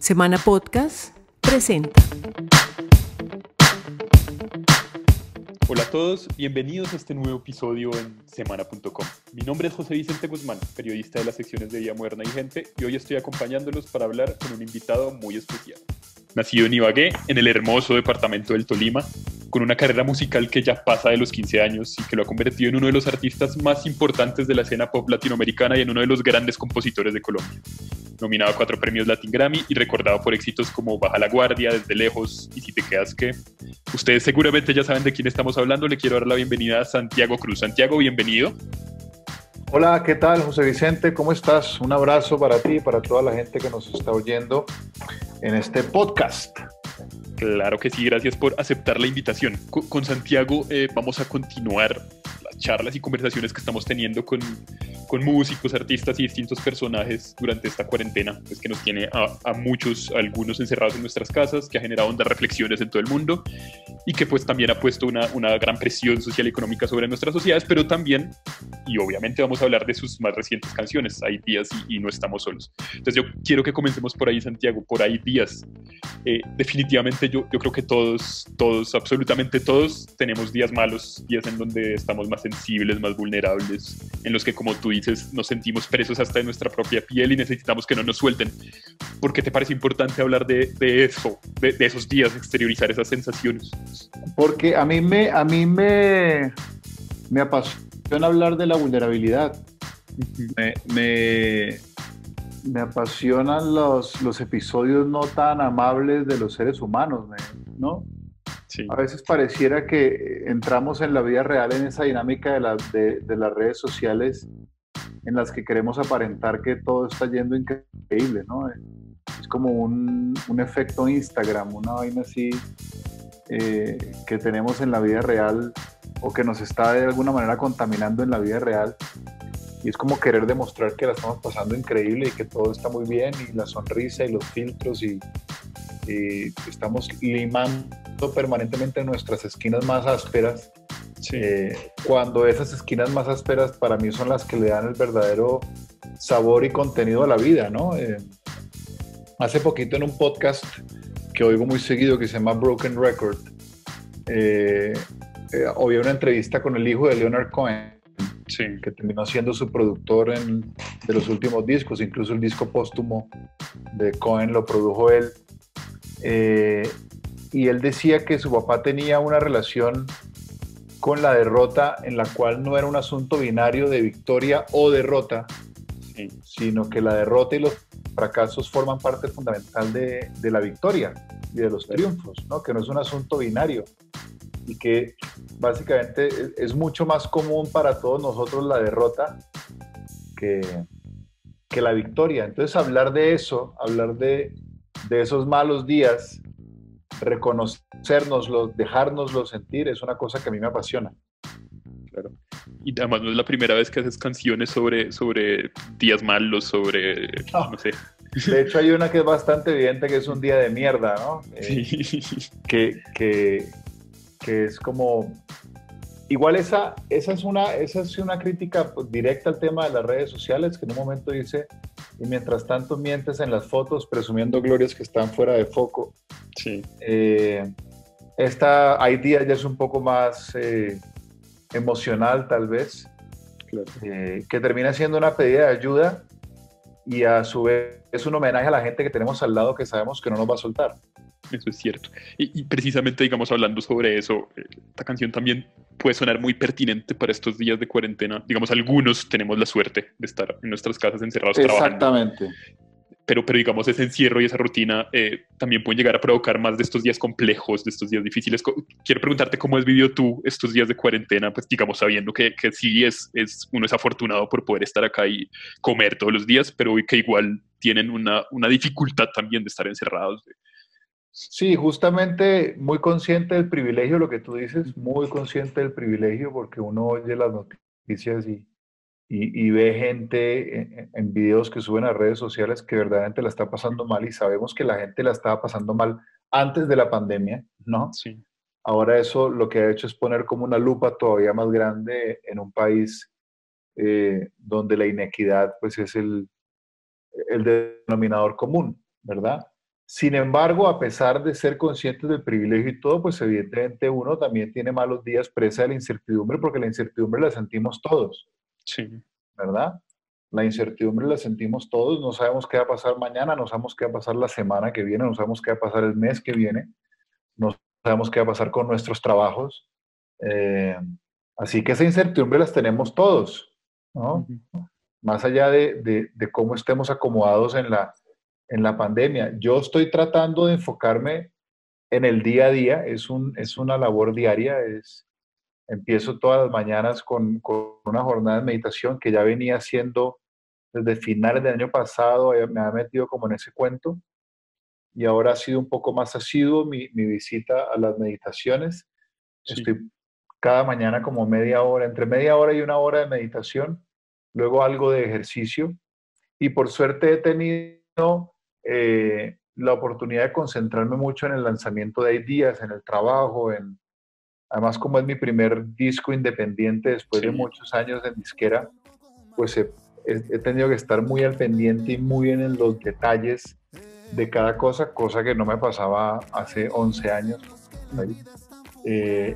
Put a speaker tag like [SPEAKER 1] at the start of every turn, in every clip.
[SPEAKER 1] Semana Podcast presenta.
[SPEAKER 2] Hola a todos, bienvenidos a este nuevo episodio en semana.com. Mi nombre es José Vicente Guzmán, periodista de las secciones de Vida Moderna y Gente, y hoy estoy acompañándolos para hablar con un invitado muy especial. Nacido en Ibagué, en el hermoso departamento del Tolima, con una carrera musical que ya pasa de los 15 años y que lo ha convertido en uno de los artistas más importantes de la escena pop latinoamericana y en uno de los grandes compositores de Colombia. Nominado a 4 premios Latin Grammy y recordado por éxitos como Baja la Guardia, Desde Lejos y Si te quedas qué. Ustedes seguramente ya saben de quién estamos hablando. Le quiero dar la bienvenida a Santiago Cruz. Santiago, bienvenido.
[SPEAKER 3] Hola, ¿qué tal, José Vicente? ¿Cómo estás? Un abrazo para ti y para toda la gente que nos está oyendo en este podcast.
[SPEAKER 2] Claro que sí, gracias por aceptar la invitación. Con Santiago vamos a continuar las charlas y conversaciones que estamos teniendo con músicos, artistas y distintos personajes durante esta cuarentena, pues que nos tiene a muchos, a algunos encerrados en nuestras casas, que ha generado hondas reflexiones en todo el mundo y que pues también ha puesto una gran presión social y económica sobre nuestras sociedades, pero también, y obviamente vamos a hablar de sus más recientes canciones, Hay días y No estamos solos. Entonces yo quiero que comencemos por ahí, Santiago, por Hay días. Definitivamente yo creo que todos, absolutamente todos tenemos días malos, días en donde estamos más sensibles, más vulnerables, en los que, como tú dices, nos sentimos presos hasta de nuestra propia piel y necesitamos que no nos suelten. ¿Por qué te parece importante hablar de eso, de esos días, exteriorizar esas sensaciones?
[SPEAKER 3] Porque a mí me apasiona hablar de la vulnerabilidad. Me apasionan los episodios no tan amables de los seres humanos, ¿no?
[SPEAKER 2] Sí.
[SPEAKER 3] A veces pareciera que entramos en la vida real en esa dinámica de las redes sociales en las que queremos aparentar que todo está yendo increíble, ¿no? Es como un efecto Instagram, una vaina así que tenemos en la vida real o que nos está de alguna manera contaminando en la vida real. Y es como querer demostrar que la estamos pasando increíble y que todo está muy bien y la sonrisa y los filtros y estamos limando permanentemente nuestras esquinas más ásperas.
[SPEAKER 2] Sí.
[SPEAKER 3] Cuando esas esquinas más ásperas para mí son las que le dan el verdadero sabor y contenido a la vida, ¿no? Hace poquito en un podcast que oigo muy seguido que se llama Broken Record, oí una entrevista con el hijo de Leonard Cohen,
[SPEAKER 2] Sí.
[SPEAKER 3] que terminó siendo su productor de los últimos discos, incluso el disco póstumo de Cohen lo produjo él. Y él decía que su papá tenía una relación con la derrota en la cual no era un asunto binario de victoria o derrota,
[SPEAKER 2] Sí.
[SPEAKER 3] sino que la derrota y los fracasos forman parte fundamental de la victoria y de los triunfos, ¿no? Que no es un asunto binario y que básicamente es mucho más común para todos nosotros la derrota que la victoria. Entonces hablar de eso, hablar de esos malos días, reconocérnoslos, dejárnoslos sentir, es una cosa que a mí me apasiona.
[SPEAKER 2] Claro. Y además no es la primera vez que haces canciones sobre días malos, sobre, no sé.
[SPEAKER 3] De hecho hay una que es bastante evidente, que es Un día de mierda, ¿no?
[SPEAKER 2] Sí.
[SPEAKER 3] Que es como... Igual esa es una crítica directa al tema de las redes sociales, que en un momento dice, y mientras tanto mientes en las fotos presumiendo glorias que están fuera de foco.
[SPEAKER 2] Sí.
[SPEAKER 3] Esta Hay días ya es un poco más emocional tal vez,
[SPEAKER 2] Claro.
[SPEAKER 3] que termina siendo una pedida de ayuda y a su vez es un homenaje a la gente que tenemos al lado que sabemos que no nos va a soltar.
[SPEAKER 2] Eso es cierto. Y precisamente, digamos, hablando sobre eso, esta canción también puede sonar muy pertinente para estos días de cuarentena. Digamos, algunos tenemos la suerte de estar en nuestras casas encerrados trabajando.
[SPEAKER 3] Exactamente.
[SPEAKER 2] Pero digamos, ese encierro y esa rutina también pueden llegar a provocar más de estos días complejos, de estos días difíciles. Quiero preguntarte cómo has vivido tú estos días de cuarentena, pues digamos, sabiendo que sí uno es afortunado por poder estar acá y comer todos los días, pero que igual tienen una dificultad también de estar encerrados.
[SPEAKER 3] Sí, justamente muy consciente del privilegio, lo que tú dices, muy consciente del privilegio, porque uno oye las noticias y ve gente en videos que suben a redes sociales que verdaderamente la está pasando mal y sabemos que la gente la estaba pasando mal antes de la pandemia, ¿no?
[SPEAKER 2] Sí.
[SPEAKER 3] Ahora eso lo que ha hecho es poner como una lupa todavía más grande en un país donde la inequidad pues es el denominador común, ¿verdad? Sin embargo, a pesar de ser conscientes del privilegio y todo, pues evidentemente uno también tiene malos días presa de la incertidumbre, porque la incertidumbre la sentimos todos,
[SPEAKER 2] Sí,
[SPEAKER 3] ¿verdad? La incertidumbre la sentimos todos, no sabemos qué va a pasar mañana, no sabemos qué va a pasar la semana que viene, no sabemos qué va a pasar el mes que viene, no sabemos qué va a pasar con nuestros trabajos. Eh, Así que esa incertidumbre las tenemos todos, ¿no?
[SPEAKER 2] ujú,
[SPEAKER 3] Más allá de cómo estemos acomodados en la pandemia. Yo estoy tratando de enfocarme en el día a día, es
[SPEAKER 2] sí,
[SPEAKER 3] una labor diaria, empiezo todas las mañanas con una jornada de meditación que ya venía haciendo desde finales del año pasado, me ha metido como en ese cuento y ahora ha sido un poco más asiduo mi visita a las meditaciones.
[SPEAKER 2] sí,
[SPEAKER 3] Estoy cada mañana como media hora, entre media hora y una hora de meditación, luego algo de ejercicio y por suerte he tenido la oportunidad de concentrarme mucho en el lanzamiento de ideas, en el trabajo, además como es mi primer disco independiente después de
[SPEAKER 2] sí,
[SPEAKER 3] muchos años en disquera, pues he tenido que estar muy al pendiente y muy bien en los detalles de cada cosa, cosa que no me pasaba hace 11 años.
[SPEAKER 2] ujú,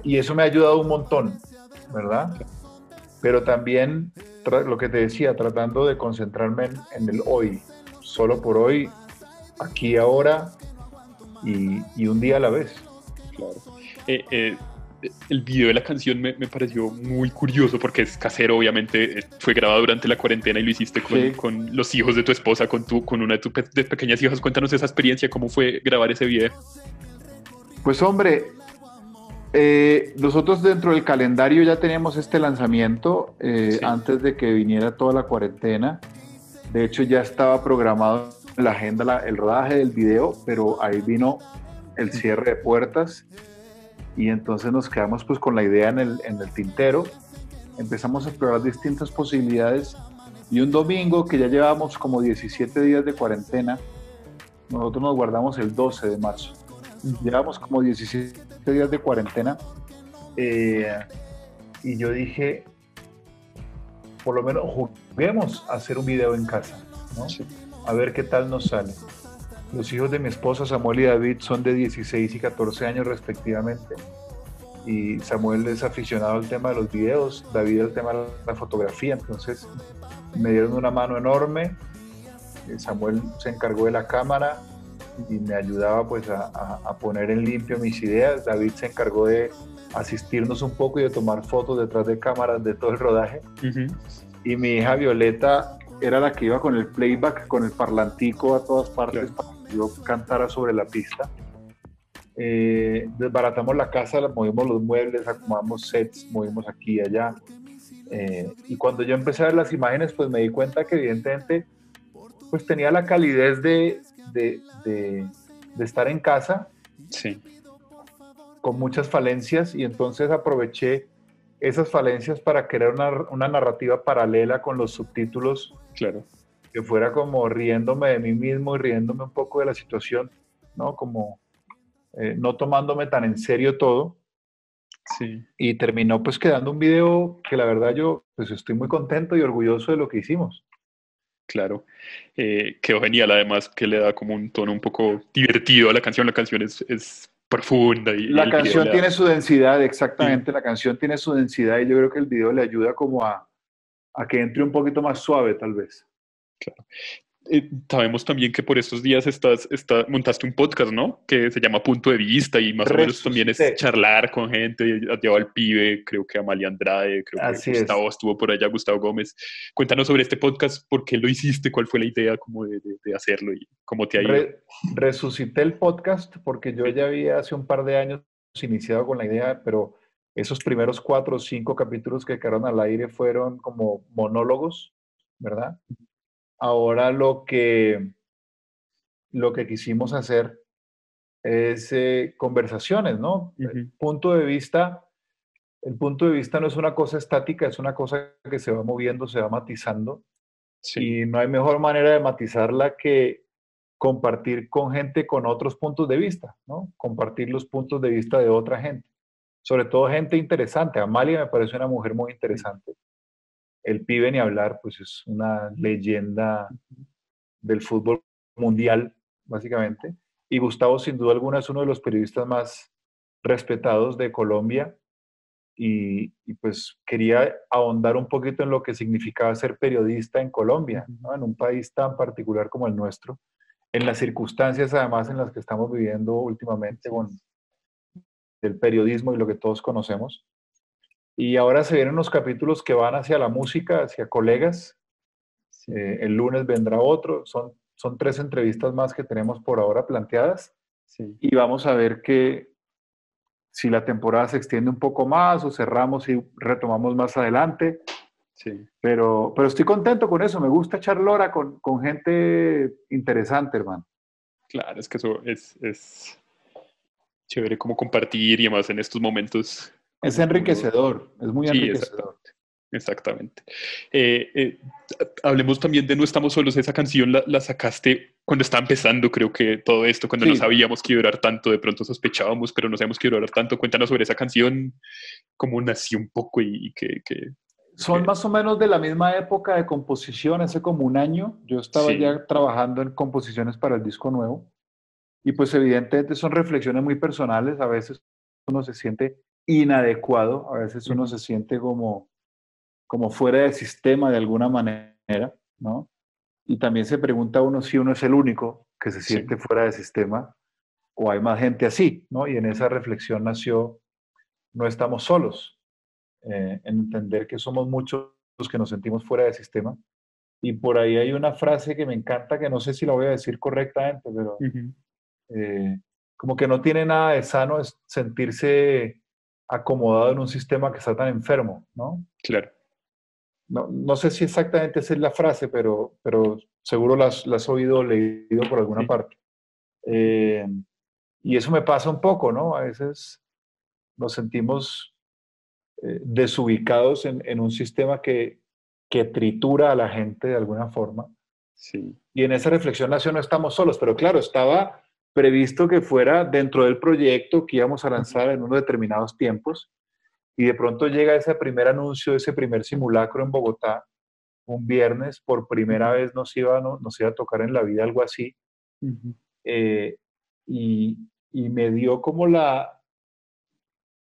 [SPEAKER 3] Y eso me ha ayudado un montón, ¿verdad? Pero también lo que te decía, tratando de concentrarme en el hoy, solo por hoy, aquí, ahora y un día a la vez.
[SPEAKER 2] claro. Eh, eh, el video de la canción me pareció muy curioso porque es casero, obviamente, fue grabado durante la cuarentena y lo hiciste
[SPEAKER 3] Sí,
[SPEAKER 2] con los hijos de tu esposa, con una de tus de pequeñas hijas. Cuéntanos esa experiencia, cómo fue grabar ese video.
[SPEAKER 3] pues hombre, nosotros dentro del calendario ya teníamos este lanzamiento
[SPEAKER 2] Sí,
[SPEAKER 3] antes de que viniera toda la cuarentena. De hecho, ya estaba programado en la agenda el rodaje del video, pero ahí vino el cierre de puertas y entonces nos quedamos pues con la idea en el tintero. Empezamos a explorar distintas posibilidades y un domingo que ya llevábamos como 17 días de cuarentena, nosotros nos guardamos el 12 de marzo. Llevamos como 17 días de cuarentena eh, y yo dije, por lo menos juguemos a hacer un video en casa, ¿no?
[SPEAKER 2] sí,
[SPEAKER 3] A ver qué tal nos sale. Los hijos de mi esposa, Samuel y David, son de 16 y 14 años respectivamente. Y Samuel es aficionado al tema de los videos, David al tema de la fotografía. Entonces me dieron una mano enorme. Samuel se encargó de la cámara y me ayudaba pues a poner en limpio mis ideas. David se encargó de asistirnos un poco y de tomar fotos detrás de cámaras de todo el rodaje.
[SPEAKER 2] ujú,
[SPEAKER 3] Y mi hija Violeta era la que iba con el playback, con el parlantico a todas partes
[SPEAKER 2] claro,
[SPEAKER 3] para que yo cantara sobre la pista. Desbaratamos la casa, movimos los muebles, acomodamos sets, movimos aquí y allá. Y cuando yo empecé a ver las imágenes, pues me di cuenta que evidentemente pues tenía la calidez de estar en casa
[SPEAKER 2] sí,
[SPEAKER 3] con muchas falencias y entonces aproveché esas falencias para crear una narrativa paralela con los subtítulos
[SPEAKER 2] claro,
[SPEAKER 3] que fuera como riéndome de mí mismo y riéndome un poco de la situación, ¿no? Como no tomándome tan en serio todo.
[SPEAKER 2] sí.
[SPEAKER 3] Y terminó pues quedando un video que la verdad yo pues estoy muy contento y orgulloso de lo que hicimos.
[SPEAKER 2] Claro, quedó genial además que le da como un tono un poco divertido a la canción. La canción es profunda y
[SPEAKER 3] La
[SPEAKER 2] el video
[SPEAKER 3] canción
[SPEAKER 2] le da...
[SPEAKER 3] tiene su densidad,
[SPEAKER 2] Sí,
[SPEAKER 3] exactamente, la canción tiene su densidad y yo creo que el video le ayuda como a que entre un poquito más suave tal vez.
[SPEAKER 2] claro. Sabemos también que por estos días montaste un podcast, ¿no? Que se llama Punto de Vista y más o menos también es
[SPEAKER 3] Resucité,
[SPEAKER 2] charlar con gente. Has llevado al pibe, creo que Amalia Andrade, creo que
[SPEAKER 3] así es.
[SPEAKER 2] Gustavo estuvo por allá, Gustavo Gómez. Cuéntanos sobre este podcast, por qué lo hiciste, cuál fue la idea como de hacerlo y cómo te ha ido.
[SPEAKER 3] Resucité el podcast porque yo
[SPEAKER 2] Sí,
[SPEAKER 3] ya había hace un par de años iniciado con la idea, pero esos primeros 4 o 5 capítulos que quedaron al aire fueron como monólogos, ¿verdad? Ahora lo que quisimos hacer es conversaciones, ¿no?
[SPEAKER 2] ujú,
[SPEAKER 3] El punto de vista no es una cosa estática, es una cosa que se va moviendo, se va matizando
[SPEAKER 2] sí,
[SPEAKER 3] y no hay mejor manera de matizarla que compartir con gente con otros puntos de vista, ¿no? Compartir los puntos de vista de otra gente, sobre todo gente interesante. Amalia me parece una mujer muy interesante. El pibe ni hablar, pues es una leyenda del fútbol mundial, básicamente. Y Gustavo, sin duda alguna, es uno de los periodistas más respetados de Colombia. Y pues quería ahondar un poquito en lo que significaba ser periodista en Colombia, ¿no? En un país tan particular como el nuestro, en las circunstancias además en las que estamos viviendo últimamente
[SPEAKER 2] Así
[SPEAKER 3] con
[SPEAKER 2] es.
[SPEAKER 3] el periodismo y lo que todos conocemos. Y ahora se vienen unos capítulos que van hacia la música, hacia colegas.
[SPEAKER 2] Sí,
[SPEAKER 3] El lunes vendrá otro. Son 3 entrevistas más que tenemos por ahora planteadas.
[SPEAKER 2] sí,
[SPEAKER 3] Y vamos a ver si la temporada se extiende un poco más o cerramos y retomamos más adelante.
[SPEAKER 2] sí.
[SPEAKER 3] Pero estoy contento con eso. Me gusta echar lora con gente interesante, hermano.
[SPEAKER 2] Claro, es que eso es chévere como compartir y además en estos momentos
[SPEAKER 3] Es
[SPEAKER 2] como uno...
[SPEAKER 3] enriquecedor, es muy
[SPEAKER 2] Sí,
[SPEAKER 3] enriquecedor.
[SPEAKER 2] exactamente. Exactamente. Eh, eh, Hablemos también de No estamos solos. Esa canción la sacaste cuando estaba empezando, creo que todo esto, cuando no
[SPEAKER 3] Sí,
[SPEAKER 2] sabíamos que iba a durar tanto, de pronto sospechábamos, pero no sabíamos que iba a durar tanto. Cuéntanos sobre esa canción, cómo nació un poco y
[SPEAKER 3] son más o menos de la misma época de composición, hace como un año. Yo estaba
[SPEAKER 2] sí,
[SPEAKER 3] ya trabajando en composiciones para el disco nuevo y pues evidentemente son reflexiones muy personales. A veces uno se siente inadecuado, a veces uno
[SPEAKER 2] ujú,
[SPEAKER 3] se siente como fuera del sistema de alguna manera, ¿no? Y también se pregunta uno si uno es el único que se
[SPEAKER 2] sí,
[SPEAKER 3] siente fuera del sistema o hay más gente así, ¿no? Y en esa reflexión nació No estamos solos, en entender que somos muchos los que nos sentimos fuera del sistema. Y por ahí hay una frase que me encanta, que no sé si la voy a decir correctamente, pero
[SPEAKER 2] ujú,
[SPEAKER 3] eh, como que no tiene nada de sano es sentirse acomodado en un sistema que está tan enfermo, ¿no?
[SPEAKER 2] claro,
[SPEAKER 3] No sé si exactamente esa es la frase, pero seguro la has oído o leído por alguna
[SPEAKER 2] sí,
[SPEAKER 3] parte. Eh, y eso me pasa un poco, ¿no? A veces nos sentimos desubicados en un sistema que tritura a la gente de alguna forma.
[SPEAKER 2] sí,
[SPEAKER 3] Y en esa reflexión nació No estamos solos, pero claro, estaba previsto que fuera dentro del proyecto que íbamos a
[SPEAKER 2] ujú,
[SPEAKER 3] lanzar en unos determinados tiempos. Y de pronto llega ese primer anuncio, ese primer simulacro en Bogotá, un viernes, por primera
[SPEAKER 2] ujú,
[SPEAKER 3] vez nos iba a tocar en la vida algo así.
[SPEAKER 2] ujú,
[SPEAKER 3] eh, y, y me dio como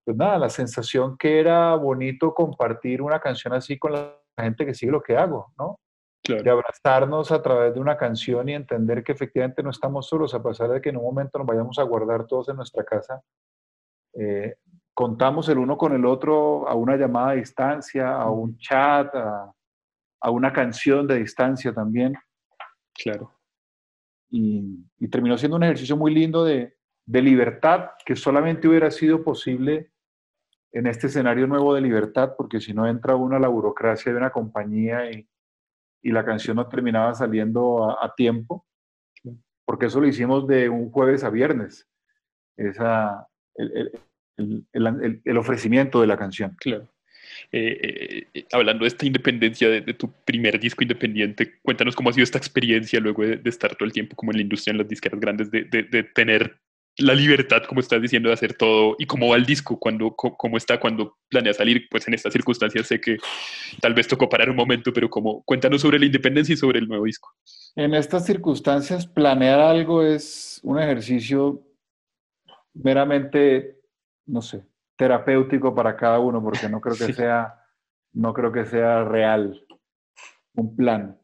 [SPEAKER 3] pues nada, la sensación que era bonito compartir una canción así con la gente que sigue lo que hago, ¿no? De
[SPEAKER 2] claro,
[SPEAKER 3] abrazarnos a través de una canción y entender que efectivamente no estamos solos, a pesar de que en un momento nos vayamos a guardar todos en nuestra casa. eh, Contamos el uno con el otro a una llamada a distancia, a
[SPEAKER 2] ujú,
[SPEAKER 3] un chat, a una canción de distancia también.
[SPEAKER 2] claro,
[SPEAKER 3] Y terminó siendo un ejercicio muy lindo de libertad que solamente hubiera sido posible en este escenario nuevo de libertad, porque si no entra uno a la burocracia de una compañía y la canción no terminaba saliendo a tiempo,
[SPEAKER 2] claro.
[SPEAKER 3] porque eso lo hicimos de un jueves a viernes, esa, el ofrecimiento de la canción.
[SPEAKER 2] Claro. Hablando de esta independencia de tu primer disco independiente, cuéntanos cómo ha sido esta experiencia luego de estar todo el tiempo como en la industria, en las disqueras grandes, de tener la libertad, como estás diciendo, de hacer todo y cómo va el disco, cómo está, cuando planea salir, pues en estas circunstancias sé que tal vez tocó parar un momento, pero cuéntanos sobre la independencia y sobre el nuevo disco.
[SPEAKER 3] En estas circunstancias, planear algo es un ejercicio meramente, no sé, terapéutico para cada uno, porque
[SPEAKER 2] Sí,
[SPEAKER 3] no creo que sea real un plan.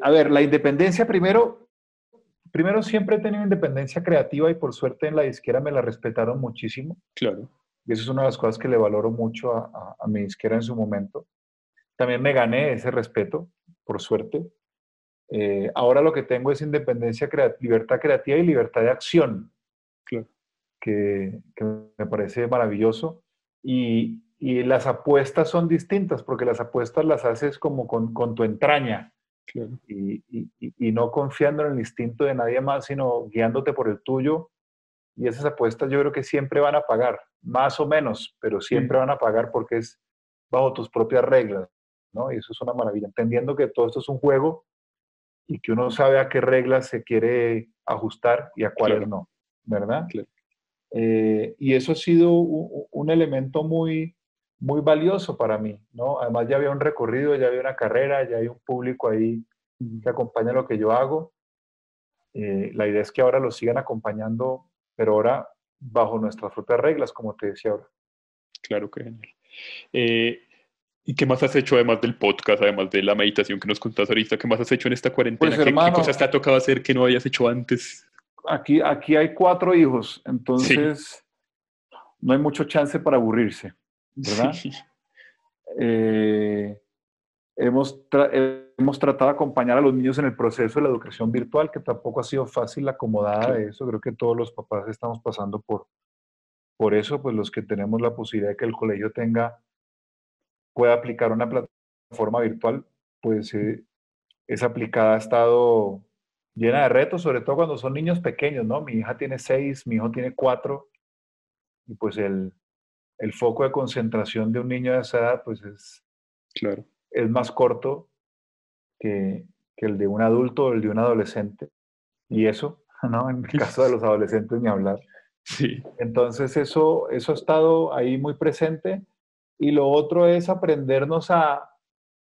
[SPEAKER 3] A ver, la independencia primero siempre he tenido independencia creativa y por suerte en la disquera me la respetaron muchísimo.
[SPEAKER 2] claro,
[SPEAKER 3] Y eso es una de las cosas que le valoro mucho a mi disquera en su momento. También me gané ese respeto, por suerte. Ahora lo que tengo es libertad creativa y libertad de acción,
[SPEAKER 2] claro,
[SPEAKER 3] que me parece maravilloso. Y las apuestas son distintas, porque las apuestas las haces como con tu entraña
[SPEAKER 2] claro.
[SPEAKER 3] y no confiando en el instinto de nadie más, sino guiándote por el tuyo. Y esas apuestas yo creo que siempre van a pagar, más o menos, pero siempre
[SPEAKER 2] Mm,
[SPEAKER 3] van a pagar porque es bajo tus propias reglas, ¿no? Y eso es una maravilla, entendiendo que todo esto es un juego y que uno sabe a qué reglas se quiere ajustar y a cuáles
[SPEAKER 2] claro,
[SPEAKER 3] no, ¿verdad?
[SPEAKER 2] claro.
[SPEAKER 3] Y eso ha sido un elemento muy valioso para mí, ¿no? Además ya había un recorrido, ya había una carrera, ya hay un público ahí
[SPEAKER 2] Mm,
[SPEAKER 3] que acompaña lo que yo hago. La idea es que ahora los sigan acompañando, pero ahora bajo nuestras propias reglas, como te decía ahora.
[SPEAKER 2] Claro, que genial. Eh, ¿Y qué más has hecho además del podcast, además de la meditación que nos contás ahorita? ¿Qué más has hecho en esta
[SPEAKER 3] Pues
[SPEAKER 2] cuarentena? ¿Qué cosas te
[SPEAKER 3] hermano,
[SPEAKER 2] ha tocado hacer que no habías hecho antes?
[SPEAKER 3] aquí hay 4 hijos,
[SPEAKER 2] Sí,
[SPEAKER 3] entonces no hay mucho chance para aburrirse, ¿verdad?
[SPEAKER 2] sí,
[SPEAKER 3] Eh, hemos tratado de acompañar a los niños en el proceso de la educación virtual, que tampoco ha sido fácil la acomodada
[SPEAKER 2] claro,
[SPEAKER 3] de eso. Creo que todos los papás estamos pasando por eso, pues los que tenemos la posibilidad de que el colegio pueda aplicar una plataforma virtual, pues esa aplicada ha estado llena de retos, sobre todo cuando son niños pequeños, ¿no? Mi hija tiene 6, mi hijo tiene 4, y pues el foco de concentración de un niño de esa edad, pues
[SPEAKER 2] claro.
[SPEAKER 3] es más corto que, que el de un adulto o el de un adolescente. Y eso, ¿no? En el caso de los adolescentes, ni hablar.
[SPEAKER 2] Sí,
[SPEAKER 3] Entonces, eso ha estado ahí muy presente. Y lo otro es aprendernos a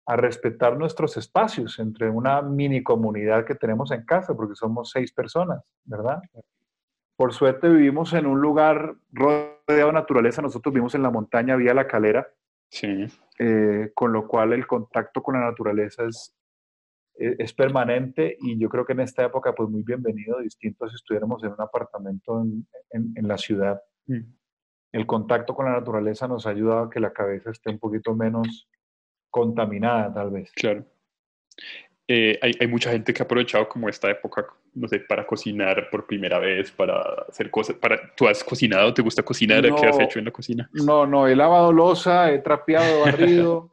[SPEAKER 3] respetar nuestros espacios entre una mini comunidad que tenemos en casa, porque somos 6 personas, ¿verdad? Por suerte vivimos en un lugar rodeado de naturaleza. Nosotros vivimos en la montaña, vía La Calera,
[SPEAKER 2] sí,
[SPEAKER 3] con lo cual el contacto con la naturaleza es permanente, y yo creo que en esta época pues muy bienvenido, distinto si estuviéramos en un apartamento en la ciudad.
[SPEAKER 2] mm,
[SPEAKER 3] El contacto con la naturaleza nos ha ayudado a que la cabeza esté un poquito menos contaminada, tal vez.
[SPEAKER 2] claro. Hay mucha gente que ha aprovechado como esta época, no sé, para cocinar por primera vez, para hacer cosas. ¿Tú has cocinado? ¿Te gusta cocinar? ¿Qué has hecho
[SPEAKER 3] No,
[SPEAKER 2] en la cocina?
[SPEAKER 3] no, he lavado loza, he trapeado, barrido,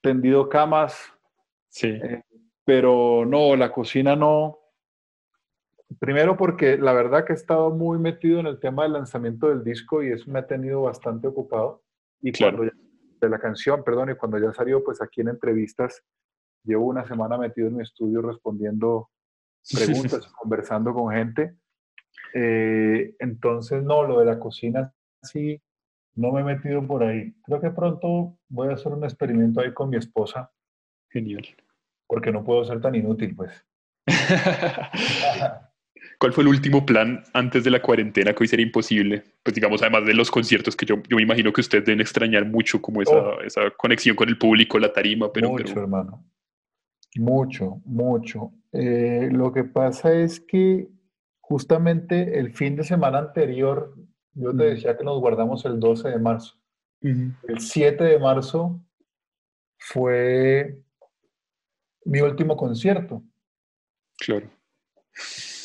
[SPEAKER 3] tendido camas,
[SPEAKER 2] Sí,
[SPEAKER 3] eh, pero no, la cocina no. Primero porque la verdad que he estado muy metido en el tema del lanzamiento del disco, y eso me ha tenido bastante ocupado. Y
[SPEAKER 2] claro.
[SPEAKER 3] de la canción, perdón, y cuando ya salió, pues aquí en entrevistas, llevo una semana metido en mi estudio respondiendo preguntas, conversando con gente. Entonces, no, lo de la cocina sí, no me he metido por ahí. Creo que pronto voy a hacer un experimento ahí con mi esposa,
[SPEAKER 2] Genial.
[SPEAKER 3] porque no puedo ser tan inútil, pues.
[SPEAKER 2] ¿Cuál fue el último plan antes de la cuarentena que hoy sería imposible? Pues digamos, además de los conciertos que yo me imagino que ustedes deben extrañar mucho como
[SPEAKER 3] Oh,
[SPEAKER 2] esa conexión con el público, la tarima,
[SPEAKER 3] mucho, hermano. Mucho, mucho. Lo que pasa es que justamente el fin de semana anterior, yo te
[SPEAKER 2] Ujú,
[SPEAKER 3] decía que nos guardamos el 12 de marzo.
[SPEAKER 2] ujú,
[SPEAKER 3] El 7 de marzo fue mi último concierto.
[SPEAKER 2] claro.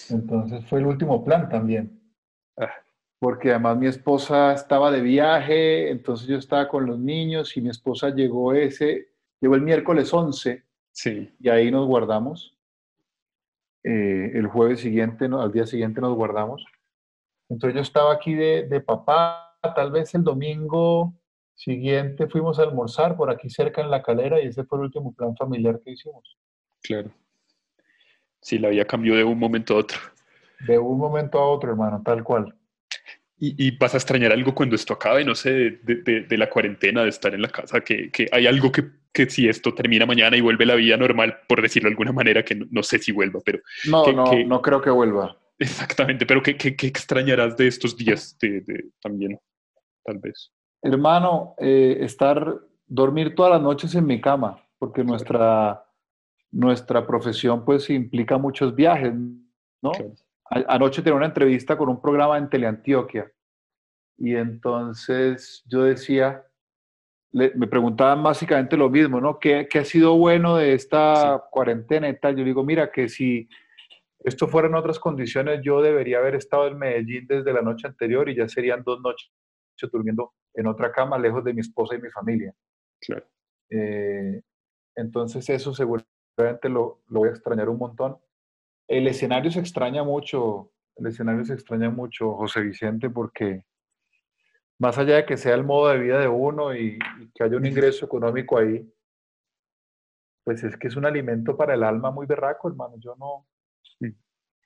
[SPEAKER 3] Entonces fue el último plan también.
[SPEAKER 2] Ah,
[SPEAKER 3] Porque además mi esposa estaba de viaje, entonces yo estaba con los niños, y mi esposa llegó el miércoles 11,
[SPEAKER 2] sí,
[SPEAKER 3] y ahí nos guardamos. El jueves siguiente, al día siguiente nos guardamos. Entonces yo estaba aquí de papá. Tal vez el domingo siguiente fuimos a almorzar por aquí cerca en La Calera, y ese fue el último plan familiar que hicimos.
[SPEAKER 2] claro. Sí, la vida cambió de un momento a otro.
[SPEAKER 3] De un momento a otro, hermano, tal cual.
[SPEAKER 2] Y vas a extrañar algo cuando esto acabe, no sé, de la cuarentena, de estar en la casa, que hay algo que si esto termina mañana y vuelve la vida normal, por decirlo de alguna manera, que no sé si vuelva, pero
[SPEAKER 3] No, no,
[SPEAKER 2] que
[SPEAKER 3] no creo que vuelva.
[SPEAKER 2] exactamente, pero que extrañarás de estos días también, tal vez.
[SPEAKER 3] Hermano, dormir todas las noches en mi cama, porque
[SPEAKER 2] Claro,
[SPEAKER 3] nuestra profesión pues implica muchos viajes, ¿no?
[SPEAKER 2] claro.
[SPEAKER 3] Anoche tenía una entrevista con un programa en Teleantioquia, y entonces yo decía, me preguntaban básicamente lo mismo, ¿no? ¿Qué ha sido bueno de
[SPEAKER 2] Sí,
[SPEAKER 3] esta cuarentena y tal? Yo digo, mira, que si esto fuera en otras condiciones, yo debería haber estado en Medellín desde la noche anterior, y ya serían 2 noches durmiendo en otra cama, lejos de mi esposa y mi familia.
[SPEAKER 2] claro.
[SPEAKER 3] Eh, entonces eso seguramente lo voy a extrañar un montón. El escenario se extraña mucho, José Vicente, porque más allá de que sea el modo de vida de uno, y que haya un
[SPEAKER 2] Ujú.
[SPEAKER 3] ingreso económico ahí, pues es que es un alimento para el alma muy berraco, hermano. Yo
[SPEAKER 2] Mm,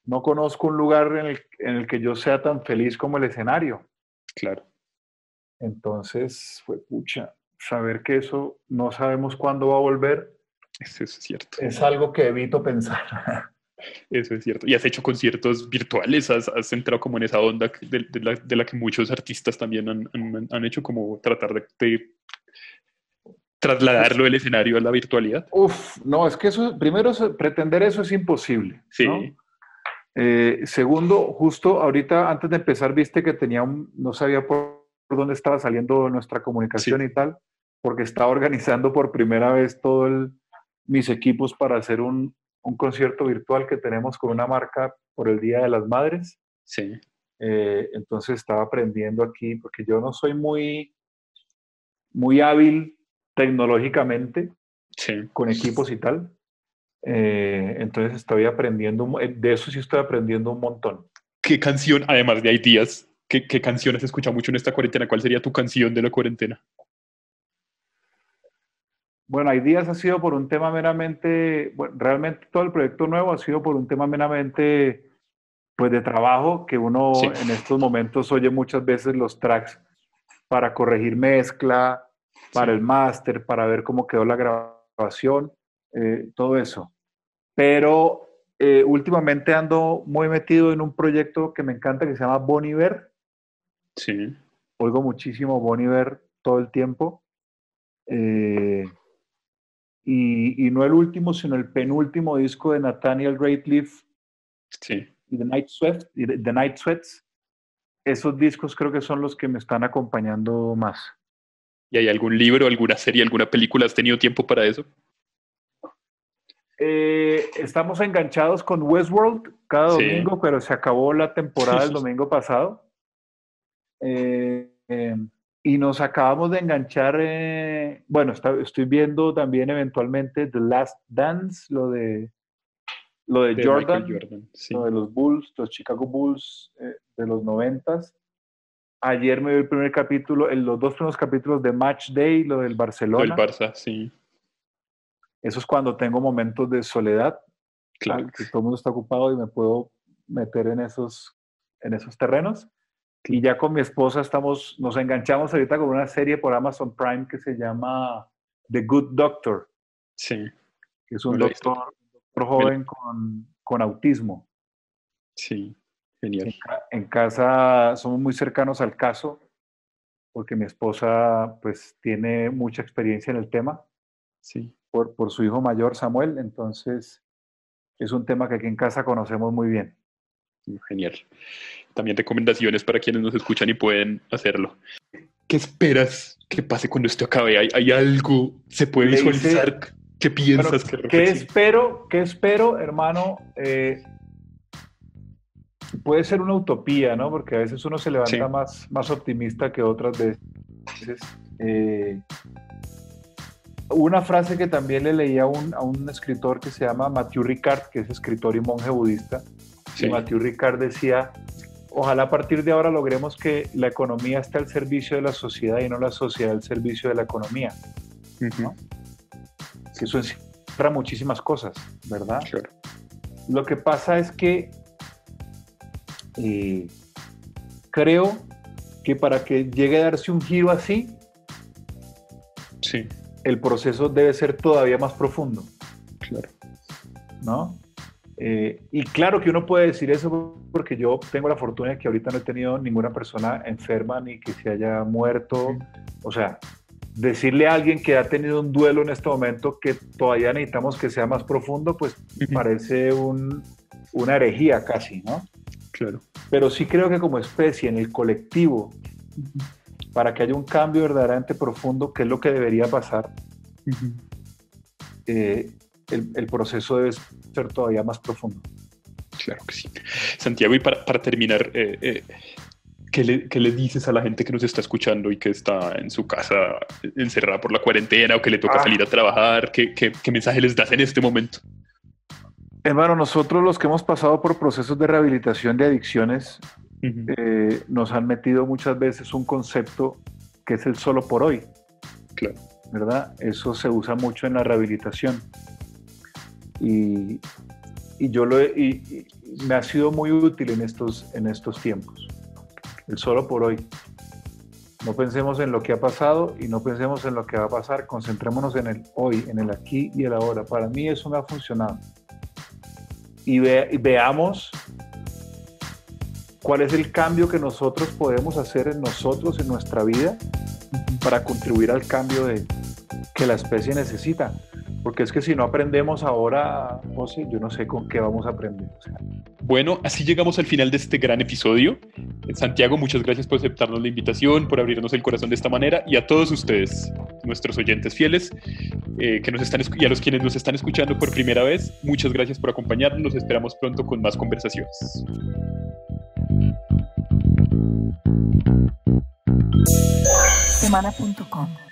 [SPEAKER 3] no conozco un lugar en el que yo sea tan feliz como el escenario.
[SPEAKER 2] claro,
[SPEAKER 3] Entonces, fue pucha, saber que eso no sabemos cuándo va a volver
[SPEAKER 2] eso es cierto.
[SPEAKER 3] es algo que evito pensar.
[SPEAKER 2] Eso es cierto. Y has hecho conciertos virtuales, has entrado como en esa onda de la que muchos artistas también han hecho, como tratar de
[SPEAKER 3] Pues,
[SPEAKER 2] trasladarlo del escenario a la virtualidad.
[SPEAKER 3] no, es que eso, primero, pretender eso es imposible, ¿no?
[SPEAKER 2] Sí,
[SPEAKER 3] Segundo, justo ahorita, antes de empezar, viste que no sabía por dónde estaba saliendo nuestra
[SPEAKER 2] sí,
[SPEAKER 3] comunicación y tal, porque estaba organizando por primera vez mis equipos para hacer un concierto virtual que tenemos con una marca por el Día de las Madres.
[SPEAKER 2] sí,
[SPEAKER 3] Entonces estaba aprendiendo aquí, porque yo no soy muy hábil tecnológicamente
[SPEAKER 2] sí.
[SPEAKER 3] con equipos y tal. Entonces estoy aprendiendo, de eso sí estoy aprendiendo un montón.
[SPEAKER 2] ¿Qué canción, además de Hay Días, qué canción has escuchado mucho en esta cuarentena? ¿Cuál sería tu canción de la cuarentena?
[SPEAKER 3] Bueno, hay días ha sido por un tema meramente, bueno, realmente todo el proyecto nuevo ha sido por un tema meramente, pues de trabajo, que
[SPEAKER 2] Sí,
[SPEAKER 3] uno en estos momentos oye muchas veces los tracks para corregir mezcla, para
[SPEAKER 2] sí.
[SPEAKER 3] el máster, para ver cómo quedó la grabación, todo eso. Pero últimamente ando muy metido en un proyecto que me encanta que se llama Bon Iver.
[SPEAKER 2] Sí,
[SPEAKER 3] Oigo muchísimo Bon Iver todo el tiempo. Eh, y no el último, sino el penúltimo disco de Nathaniel Rateliff
[SPEAKER 2] sí.
[SPEAKER 3] y The Night Sweats. Esos discos creo que son los que me están acompañando más.
[SPEAKER 2] ¿Y hay algún libro, alguna serie, alguna película? ¿Has tenido tiempo para eso?
[SPEAKER 3] Estamos enganchados con Westworld cada
[SPEAKER 2] Sí,
[SPEAKER 3] domingo, pero se acabó la temporada el domingo pasado. Eh, eh, y nos acabamos de enganchar, bueno, estoy viendo también eventualmente The Last Dance, lo de
[SPEAKER 2] de Michael
[SPEAKER 3] Jordan,
[SPEAKER 2] Jordan,
[SPEAKER 3] lo
[SPEAKER 2] sí.
[SPEAKER 3] de los Bulls, los Chicago Bulls de los 90. Ayer me vi el primer capítulo, los dos primeros capítulos de Match Day, lo del
[SPEAKER 2] Lo del
[SPEAKER 3] Barcelona.
[SPEAKER 2] Barça, sí,
[SPEAKER 3] Eso es cuando tengo momentos de soledad,
[SPEAKER 2] claro,
[SPEAKER 3] que todo el mundo está ocupado y me puedo meter en esos terrenos. Y
[SPEAKER 2] claro.
[SPEAKER 3] ya con mi esposa nos enganchamos ahorita con una serie por Amazon Prime que se llama The Good Doctor,
[SPEAKER 2] Sí,
[SPEAKER 3] que es
[SPEAKER 2] no
[SPEAKER 3] un
[SPEAKER 2] lo he visto.
[SPEAKER 3] doctor
[SPEAKER 2] Me la-
[SPEAKER 3] joven con autismo.
[SPEAKER 2] Sí, genial.
[SPEAKER 3] En casa somos muy cercanos al caso porque mi esposa pues tiene mucha experiencia en el tema
[SPEAKER 2] Sí,
[SPEAKER 3] por su hijo mayor Samuel, entonces es un tema que aquí en casa conocemos muy bien.
[SPEAKER 2] genial. También recomendaciones para quienes nos escuchan y pueden hacerlo. ¿Qué esperas que pase cuando esto acabe? ¿Hay algo? ¿Se puede
[SPEAKER 3] Le hice,
[SPEAKER 2] visualizar? ¿Qué
[SPEAKER 3] bueno,
[SPEAKER 2] piensas? ¿Qué
[SPEAKER 3] ¿qué
[SPEAKER 2] reflexionas?
[SPEAKER 3] espero? ¿Qué espero, hermano? Puede ser una utopía, ¿no? Porque a veces uno se levanta
[SPEAKER 2] Sí,
[SPEAKER 3] más optimista que otras veces. Eh, una frase que también le leí a un escritor que se llama Mathieu Ricard, que es escritor y monje budista, y
[SPEAKER 2] sí.
[SPEAKER 3] Mathieu Ricard decía, ojalá a partir de ahora logremos que la economía esté al servicio de la sociedad y no la sociedad al servicio de la economía,
[SPEAKER 2] Ujú,
[SPEAKER 3] ¿no? Que eso encierra muchísimas cosas, ¿verdad?
[SPEAKER 2] claro.
[SPEAKER 3] Lo que pasa es que eh, creo que para que llegue a darse un giro así,
[SPEAKER 2] Sí,
[SPEAKER 3] el proceso debe ser todavía más profundo,
[SPEAKER 2] claro.
[SPEAKER 3] ¿no? Y claro que uno puede decir eso porque yo tengo la fortuna de que ahorita no he tenido ninguna persona enferma ni que se haya muerto. O sea, decirle a alguien que ha tenido un duelo en este momento que todavía necesitamos que sea más profundo, pues
[SPEAKER 2] Ujú,
[SPEAKER 3] parece una herejía casi, ¿no?
[SPEAKER 2] claro.
[SPEAKER 3] Pero sí creo que como especie, en el colectivo, para que haya un cambio verdaderamente profundo, que es lo que debería pasar,
[SPEAKER 2] Ujú.
[SPEAKER 3] eh, el proceso debe ser todavía más profundo.
[SPEAKER 2] Claro que sí. Santiago, y para terminar, ¿qué le dices a la gente que nos está escuchando y que está en su casa encerrada por la cuarentena o que le toca salir a trabajar? ¿Qué mensaje les das en este momento?
[SPEAKER 3] Hermano, nosotros los que hemos pasado por procesos de rehabilitación de adicciones,
[SPEAKER 2] Ujú,
[SPEAKER 3] nos han metido muchas veces un concepto que es el solo por hoy,
[SPEAKER 2] claro.
[SPEAKER 3] ¿verdad? Eso se usa mucho en la rehabilitación. Y, y me ha sido muy útil en estos tiempos. El solo por hoy. No pensemos en lo que ha pasado y no pensemos en lo que va a pasar. Concentrémonos en el hoy, en el aquí y el ahora. Para mí eso me ha funcionado. y veamos cuál es el cambio que nosotros podemos hacer en nosotros, en nuestra vida, para contribuir al cambio que la especie necesita. Porque es que si no aprendemos ahora, José, yo no sé con qué vamos a aprender. O sea,
[SPEAKER 2] bueno, así llegamos al final de este gran episodio. Santiago, muchas gracias por aceptarnos la invitación, por abrirnos el corazón de esta manera, y a todos ustedes, nuestros oyentes fieles, que nos están y a los quienes nos están escuchando por primera vez, muchas gracias por acompañarnos. Los esperamos pronto con más conversaciones.
[SPEAKER 1] Semana.com